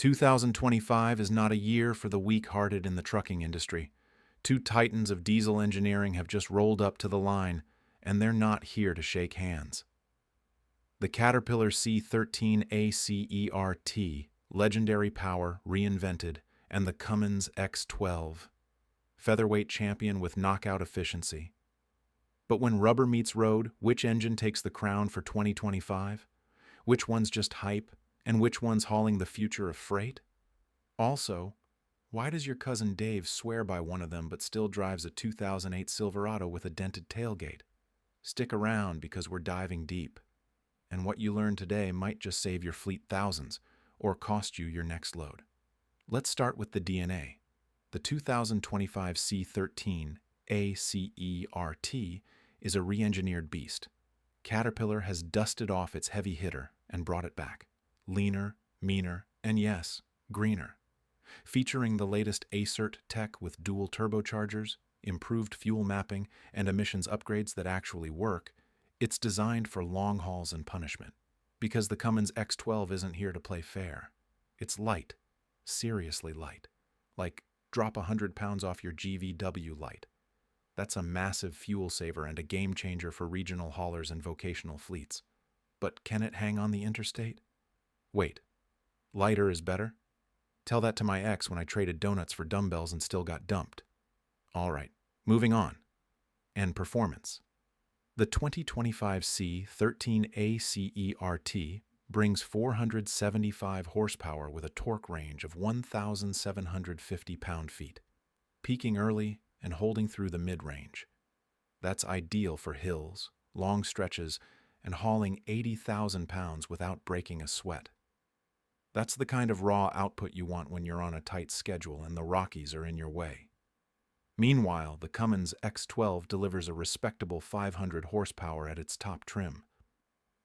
2025 is not a year for the weak-hearted in the trucking industry. Two titans of diesel engineering have just rolled up to the line, and they're not here to shake hands. The Caterpillar C13 ACERT, legendary power reinvented, and the Cummins X12, featherweight champion with knockout efficiency. But when rubber meets road, which engine takes the crown for 2025? Which one's just hype, and which one's hauling the future of freight? Also, why does your cousin Dave swear by one of them but still drives a 2008 Silverado with a dented tailgate? Stick around because we're diving deep. And what you learn today might just save your fleet thousands or cost you your next load. Let's start with the DNA. The 2025 C13 ACERT is a re-engineered beast. Caterpillar has dusted off its heavy hitter and brought it back. Leaner, meaner, and yes, greener. Featuring the latest ACERT tech with dual turbochargers, improved fuel mapping, and emissions upgrades that actually work, it's designed for long hauls and punishment. Because the Cummins X12 isn't here to play fair. It's light, seriously light. Like drop 100 pounds off your GVW light. That's a massive fuel saver and a game changer for regional haulers and vocational fleets. But can it hang on the interstate? Wait, lighter is better? Tell that to my ex when I traded donuts for dumbbells and still got dumped. All right, moving on. And performance. The 2025 C13 ACERT brings 475 horsepower with a torque range of 1,750 pound-feet, peaking early and holding through the mid-range. That's ideal for hills, long stretches, and hauling 80,000 pounds without breaking a sweat. That's the kind of raw output you want when you're on a tight schedule and the Rockies are in your way. Meanwhile, the Cummins X12 delivers a respectable 500 horsepower at its top trim.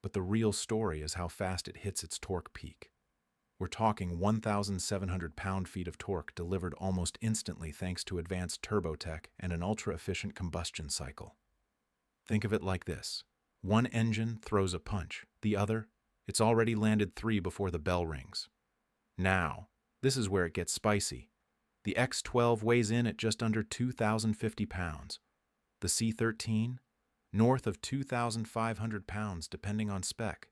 But the real story is how fast it hits its torque peak. We're talking 1,700 pound-feet of torque delivered almost instantly thanks to advanced turbo tech and an ultra-efficient combustion cycle. Think of it like this. One engine throws a punch. The other, it's already landed 3 before the bell rings. Now, this is where it gets spicy. The X12 weighs in at just under 2,050 pounds. The C13, north of 2,500 pounds depending on spec.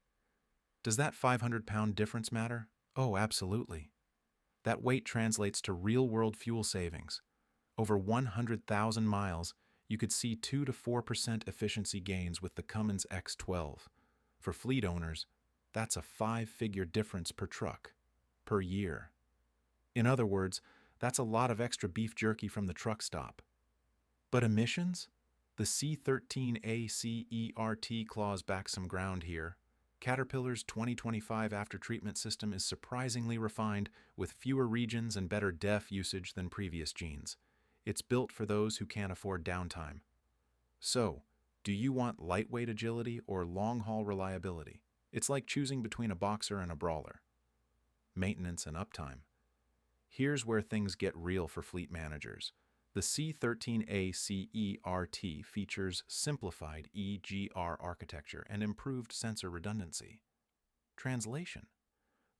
Does that 500-pound difference matter? Oh, absolutely. That weight translates to real-world fuel savings. Over 100,000 miles, you could see 2 to 4% efficiency gains with the Cummins X12. For fleet owners, that's a 5-figure difference per truck, per year. In other words, that's a lot of extra beef jerky from the truck stop. But emissions? The C13 ACERT claws back some ground here. Caterpillar's 2025 aftertreatment system is surprisingly refined with fewer regions and better DEF usage than previous genes. It's built for those who can't afford downtime. So, do you want lightweight agility or long-haul reliability? It's like choosing between a boxer and a brawler. Maintenance and uptime. Here's where things get real for fleet managers. The C13 ACERT features simplified EGR architecture and improved sensor redundancy. Translation: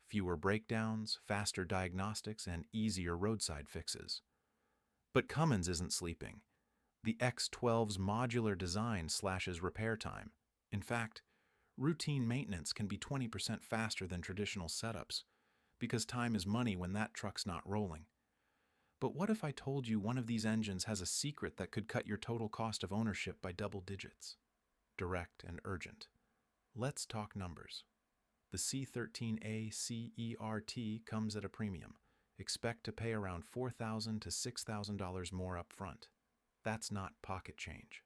fewer breakdowns, faster diagnostics, and easier roadside fixes. But Cummins isn't sleeping. The X12's modular design slashes repair time. In fact, routine maintenance can be 20% faster than traditional setups, because time is money when that truck's not rolling. But what if I told you one of these engines has a secret that could cut your total cost of ownership by double digits? Direct and urgent. Let's talk numbers. The C13 ACERT comes at a premium. Expect to pay around $4,000 to $6,000 more up front. That's not pocket change.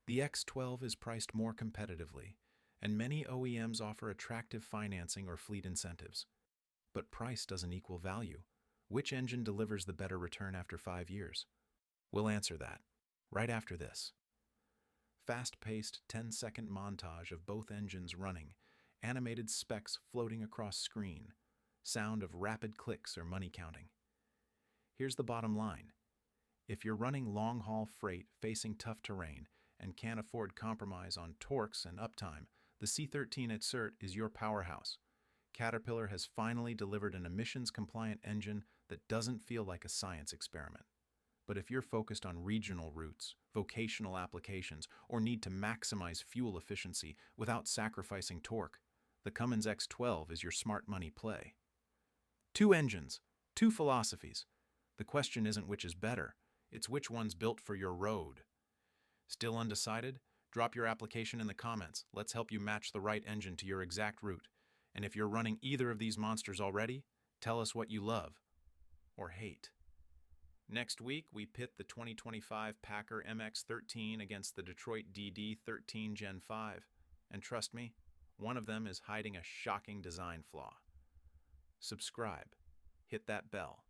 The X12 is priced more competitively, and many OEMs offer attractive financing or fleet incentives. But price doesn't equal value. Which engine delivers the better return after 5 years? We'll answer that right after this. Fast-paced 10-second montage of both engines running, animated specs floating across screen, sound of rapid clicks or money counting. Here's the bottom line. If you're running long-haul freight facing tough terrain and can't afford compromise on torques and uptime, the C13 ACERT is your powerhouse. Caterpillar has finally delivered an emissions-compliant engine that doesn't feel like a science experiment. But if you're focused on regional routes, vocational applications, or need to maximize fuel efficiency without sacrificing torque, the Cummins X12 is your smart money play. Two engines, two philosophies. The question isn't which is better, it's which one's built for your road. Still undecided? Drop your application in the comments. Let's help you match the right engine to your exact route. And if you're running either of these monsters already, tell us what you love or hate. Next week, we pit the 2025 Packer MX13 against the Detroit DD13 Gen 5. And trust me, one of them is hiding a shocking design flaw. Subscribe. Hit that bell.